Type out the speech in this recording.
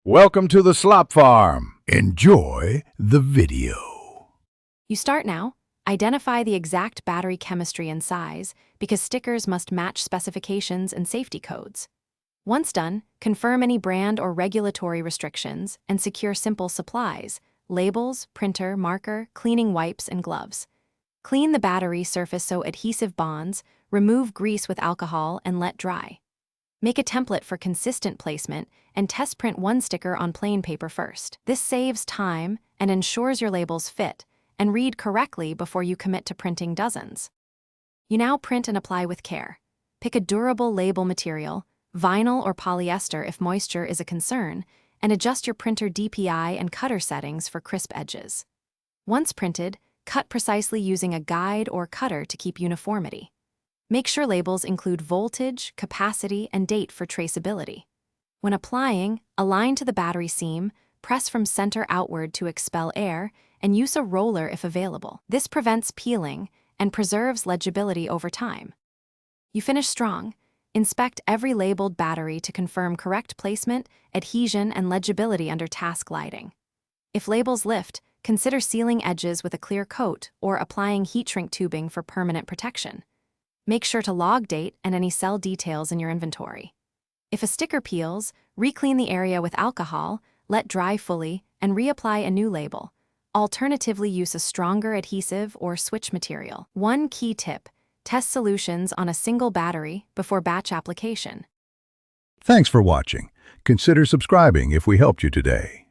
Welcome to the Slop Farm. Enjoy the video. You start now. Identify the exact battery chemistry and size because stickers must match specifications and safety codes. Once done, confirm any brand or regulatory restrictions and secure simple supplies, labels, printer, marker, cleaning wipes, and gloves. Clean the battery surface so adhesive bonds, remove grease with alcohol, and let dry. Make a template for consistent placement and test print one sticker on plain paper first. This saves time and ensures your labels fit and read correctly before you commit to printing dozens. You now print and apply with care. Pick a durable label material, vinyl or polyester if moisture is a concern, and adjust your printer DPI and cutter settings for crisp edges. Once printed, cut precisely using a guide or cutter to keep uniformity. Make sure labels include voltage, capacity, and date for traceability. When applying, align to the battery seam, press from center outward to expel air, and use a roller if available. This prevents peeling and preserves legibility over time. You finish strong. Inspect every labeled battery to confirm correct placement, adhesion, and legibility under task lighting. If labels lift, consider sealing edges with a clear coat or applying heat shrink tubing for permanent protection. Make sure to log date and any cell details in your inventory. If a sticker peels, re-clean the area with alcohol, let dry fully, and reapply a new label. Alternatively, use a stronger adhesive or switch material. One key tip: test solutions on a single battery before batch application. Thanks for watching. Consider subscribing if we helped you today.